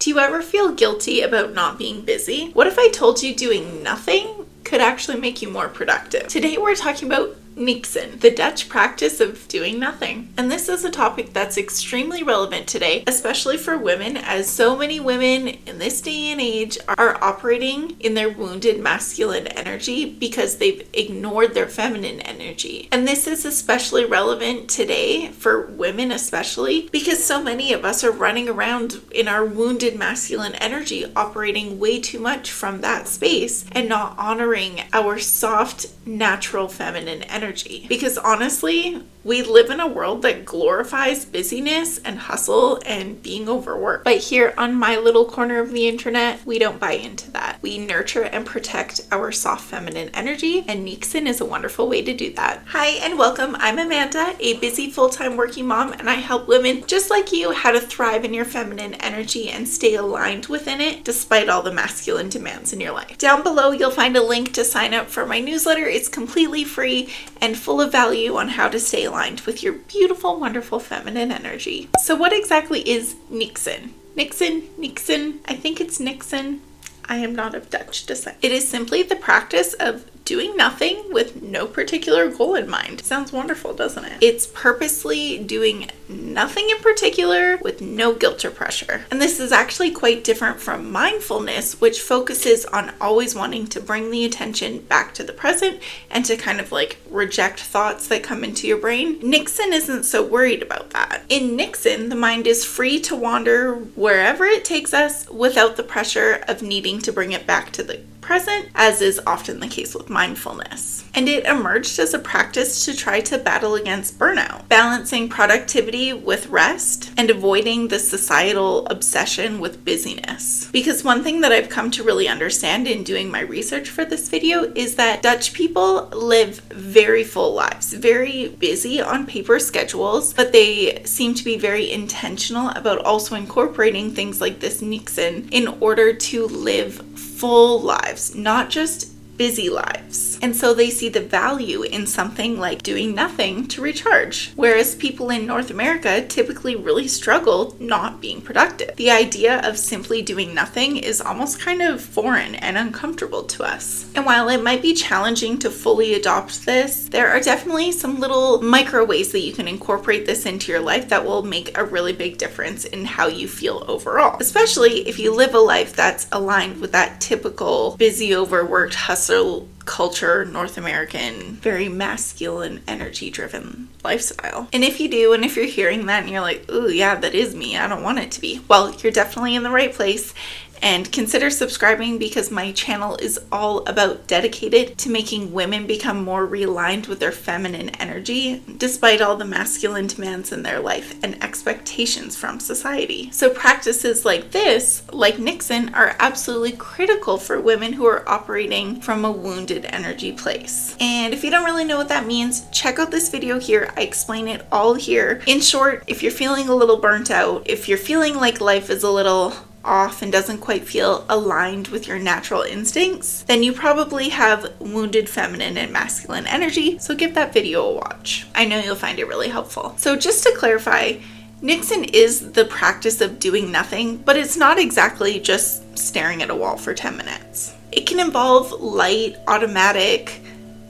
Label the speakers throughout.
Speaker 1: Do you ever feel guilty about not being busy? What if I told you doing nothing could actually make you more productive? Today we're talking about Niksen, the Dutch practice of doing nothing. And this is a topic that's extremely relevant today, especially for women, as so many women in this day and age are operating in their wounded masculine energy because they've ignored their feminine energy. And this is especially relevant today for women, especially because so many of us are running around in our wounded masculine energy, operating way too much from that space and not honoring our soft, natural feminine energy. Because honestly, we live in a world that glorifies busyness and hustle and being overworked. But here on my little corner of the internet, we don't buy into that. We nurture and protect our soft feminine energy, and Niksen is a wonderful way to do that. Hi and welcome. I'm Amanda, a busy full-time working mom, and I help women just like you how to thrive in your feminine energy and stay aligned within it despite all the masculine demands in your life. Down below, you'll find a link to sign up for my newsletter. It's completely free and full of value on how to stay aligned with your beautiful, wonderful feminine energy. So what exactly is Niksen? Niksen, I think it's Niksen. I am not of Dutch descent. It is simply the practice of doing nothing with no particular goal in mind. Sounds wonderful, doesn't it? It's purposely doing nothing in particular with no guilt or pressure. And this is actually quite different from mindfulness, which focuses on always wanting to bring the attention back to the present and to kind of like reject thoughts that come into your brain. Niksen isn't so worried about that. In Niksen, the mind is free to wander wherever it takes us without the pressure of needing to bring it back to the present, as is often the case with mindfulness. And it emerged as a practice to try to battle against burnout, balancing productivity with rest and avoiding the societal obsession with busyness. Because one thing that I've come to really understand in doing my research for this video is that Dutch people live very full lives, very busy on paper schedules, but they seem to be very intentional about also incorporating things like this Niksen in order to live full lives, not just busy lives. And so they see the value in something like doing nothing to recharge. Whereas people in North America typically really struggle not being productive. The idea of simply doing nothing is almost kind of foreign and uncomfortable to us. And while it might be challenging to fully adopt this, there are definitely some little micro ways that you can incorporate this into your life that will make a really big difference in how you feel overall. Especially if you live a life that's aligned with that typical busy, overworked, hustle culture, North American, very masculine, energy-driven lifestyle. And if you do, and if you're hearing that and you're like, ooh, yeah, that is me, I don't want it to be, well, you're definitely in the right place. And consider subscribing because my channel is all about dedicated to making women become more realigned with their feminine energy, despite all the masculine demands in their life and expectations from society. So practices like this, like Niksen, are absolutely critical for women who are operating from a wounded energy place. And if you don't really know what that means, check out this video here. I explain it all here. In short, if you're feeling a little burnt out, if you're feeling like life is a little off and doesn't quite feel aligned with your natural instincts, then you probably have wounded feminine and masculine energy, so give that video a watch. I know you'll find it really helpful. So just to clarify, Niksen is the practice of doing nothing, but it's not exactly just staring at a wall for 10 minutes. It can involve light, automatic,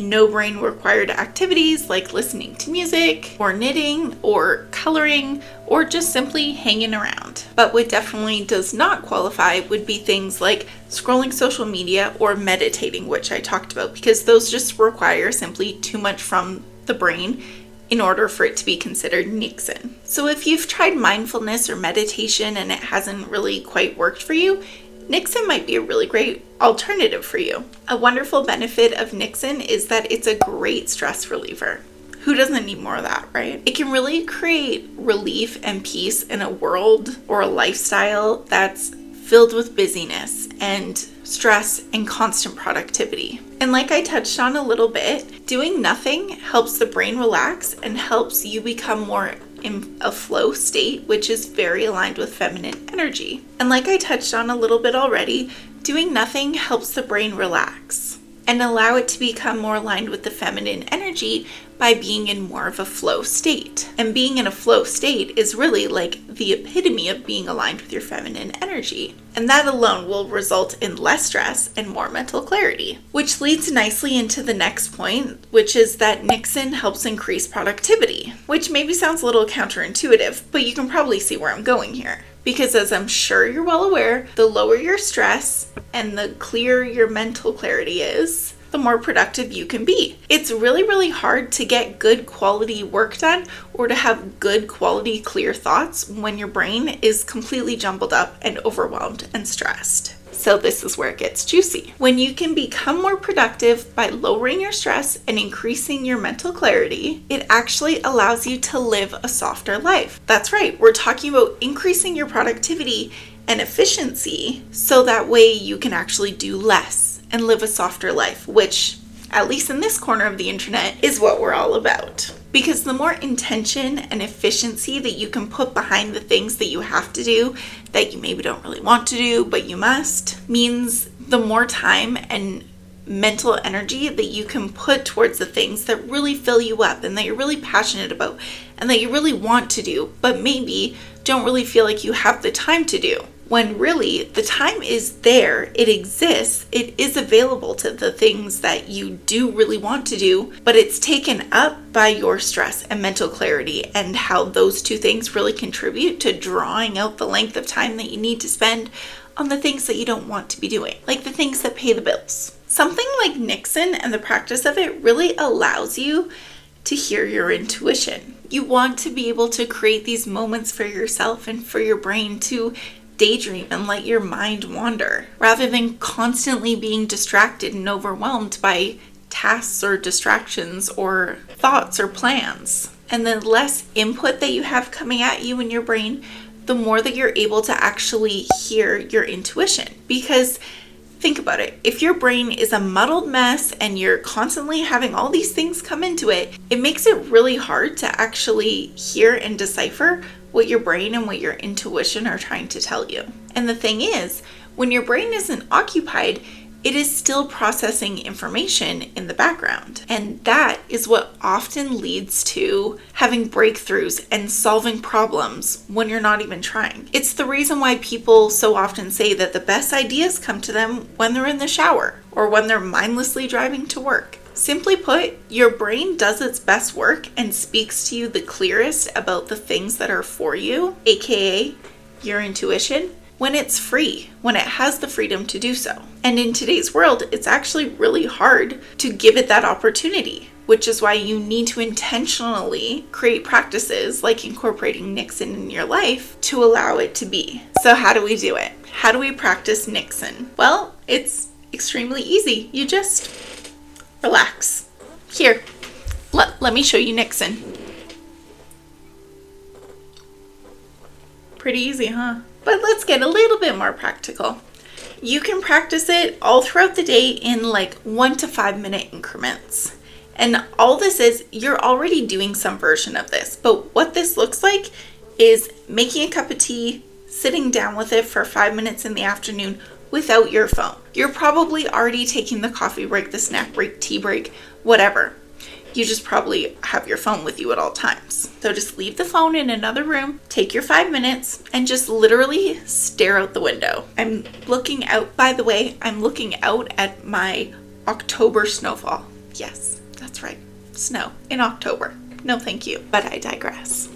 Speaker 1: no brain required activities like listening to music or knitting or coloring or just simply hanging around. But what definitely does not qualify would be things like scrolling social media or meditating, which I talked about, because those just require simply too much from the brain in order for it to be considered Niksen. So if you've tried mindfulness or meditation and it hasn't really quite worked for you, Niksen might be a really great alternative for you. A wonderful benefit of Niksen is that it's a great stress reliever. Who doesn't need more of that, right? It can really create relief and peace in a world or a lifestyle that's filled with busyness and stress and constant productivity. And like I touched on a little bit, doing nothing helps the brain relax and helps you become more in a flow state, which is very aligned with feminine energy. And like I touched on a little bit already, doing nothing helps the brain relax and allow it to become more aligned with the feminine energy by being in more of a flow state. And being in a flow state is really like the epitome of being aligned with your feminine energy. And that alone will result in less stress and more mental clarity. Which leads nicely into the next point, which is that Niksen helps increase productivity. Which maybe sounds a little counterintuitive, but you can probably see where I'm going here. Because as I'm sure you're well aware, the lower your stress and the clearer your mental clarity is, the more productive you can be. It's really, really hard to get good quality work done or to have good quality clear thoughts when your brain is completely jumbled up and overwhelmed and stressed. So this is where it gets juicy. When you can become more productive by lowering your stress and increasing your mental clarity, it actually allows you to live a softer life. That's right, we're talking about increasing your productivity and efficiency so that way you can actually do less and live a softer life, which, at least in this corner of the internet, is what we're all about. Because the more intention and efficiency that you can put behind the things that you have to do, that you maybe don't really want to do, but you must, means the more time and mental energy that you can put towards the things that really fill you up and that you're really passionate about and that you really want to do, but maybe don't really feel like you have the time to do. When really the time is there, it exists, it is available to the things that you do really want to do, but it's taken up by your stress and mental clarity and how those two things really contribute to drawing out the length of time that you need to spend on the things that you don't want to be doing, like the things that pay the bills. Something like Niksen and the practice of it really allows you to hear your intuition. You want to be able to create these moments for yourself and for your brain to daydream and let your mind wander, rather than constantly being distracted and overwhelmed by tasks or distractions or thoughts or plans. And the less input that you have coming at you in your brain, the more that you're able to actually hear your intuition. Because think about it, if your brain is a muddled mess and you're constantly having all these things come into it, it makes it really hard to actually hear and decipher what your brain and what your intuition are trying to tell you. And the thing is, when your brain isn't occupied, it is still processing information in the background. And that is what often leads to having breakthroughs and solving problems when you're not even trying. It's the reason why people so often say that the best ideas come to them when they're in the shower or when they're mindlessly driving to work. Simply put, your brain does its best work and speaks to you the clearest about the things that are for you, aka your intuition, when it's free, when it has the freedom to do so. And in today's world, it's actually really hard to give it that opportunity, which is why you need to intentionally create practices like incorporating Niksen in your life to allow it to be. So how do we do it? How do we practice Niksen? Well, it's extremely easy. You just relax. Here, let me show you Niksen. Pretty easy, huh? But let's get a little bit more practical. You can practice it all throughout the day in like 1 to 5 minute increments. And all this is, you're already doing some version of this, but what this looks like is making a cup of tea, sitting down with it for 5 minutes in the afternoon without your phone. You're probably already taking the coffee break, the snack break, tea break, whatever. You just probably have your phone with you at all times. So just leave the phone in another room, take your 5 minutes, and just literally stare out the window. I'm looking out, by the way, I'm looking out at my October snowfall. Yes, that's right. Snow in October. No, thank you, but I digress.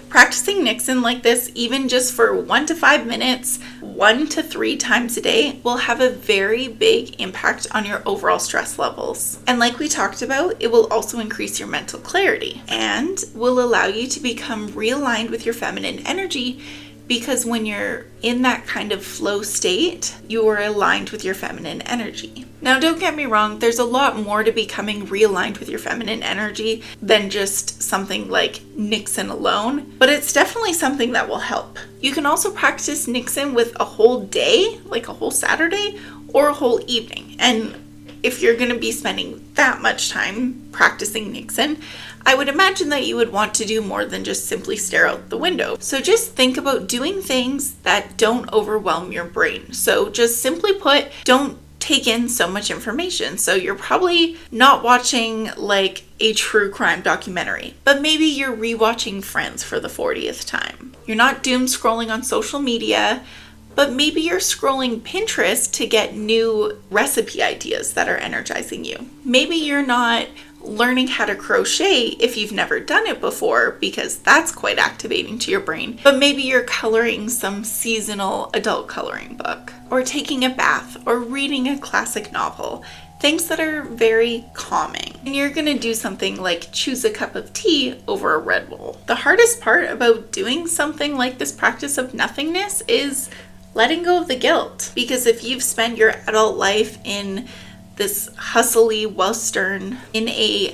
Speaker 1: Practicing Niksen like this, even just for 1 to 5 minutes, 1 to 3 times a day, will have a very big impact on your overall stress levels. And like we talked about, it will also increase your mental clarity and will allow you to become realigned with your feminine energy, because when you're in that kind of flow state, you are aligned with your feminine energy. Now, don't get me wrong, there's a lot more to becoming realigned with your feminine energy than just something like Niksen alone, but it's definitely something that will help. You can also practice Niksen with a whole day, like a whole Saturday, or a whole evening. And if you're going to be spending that much time practicing Niksen, I would imagine that you would want to do more than just simply stare out the window. So just think about doing things that don't overwhelm your brain. So just simply put, don't take in so much information. So you're probably not watching like a true crime documentary, but maybe you're rewatching Friends for the 40th time. You're not doom scrolling on social media, but maybe you're scrolling Pinterest to get new recipe ideas that are energizing you. Maybe you're not learning how to crochet if you've never done it before, because that's quite activating to your brain. But maybe you're coloring some seasonal adult coloring book, or taking a bath, or reading a classic novel. Things that are very calming. And you're gonna do something like choose a cup of tea over a Red Bull. The hardest part about doing something like this practice of nothingness is letting go of the guilt. Because if you've spent your adult life in a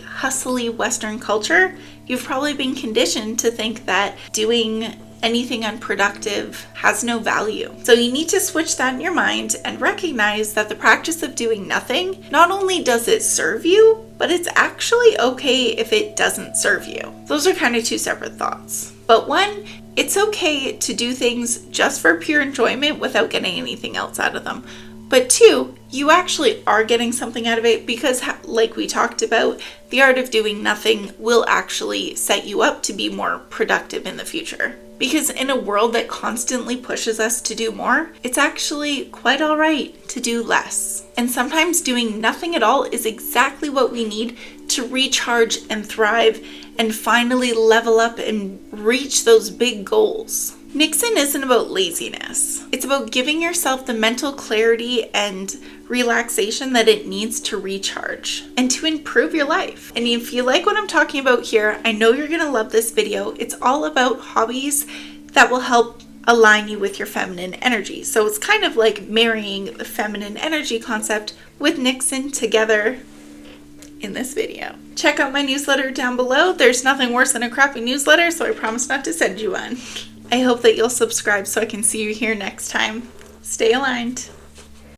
Speaker 1: hustly Western culture, you've probably been conditioned to think that doing anything unproductive has no value. So you need to switch that in your mind and recognize that the practice of doing nothing, not only does it serve you, but it's actually okay if it doesn't serve you. Those are kind of two separate thoughts. But one, it's okay to do things just for pure enjoyment without getting anything else out of them. But two, you actually are getting something out of it because, like we talked about, the art of doing nothing will actually set you up to be more productive in the future. Because in a world that constantly pushes us to do more, it's actually quite all right to do less. And sometimes doing nothing at all is exactly what we need to recharge and thrive and finally level up and reach those big goals. Niksen isn't about laziness. It's about giving yourself the mental clarity and relaxation that it needs to recharge and to improve your life. And if you like what I'm talking about here, I know you're gonna love this video. It's all about hobbies that will help align you with your feminine energy. So it's kind of like marrying the feminine energy concept with Niksen together in this video. Check out my newsletter down below. There's nothing worse than a crappy newsletter, so I promise not to send you one. I hope that you'll subscribe so I can see you here next time. Stay aligned.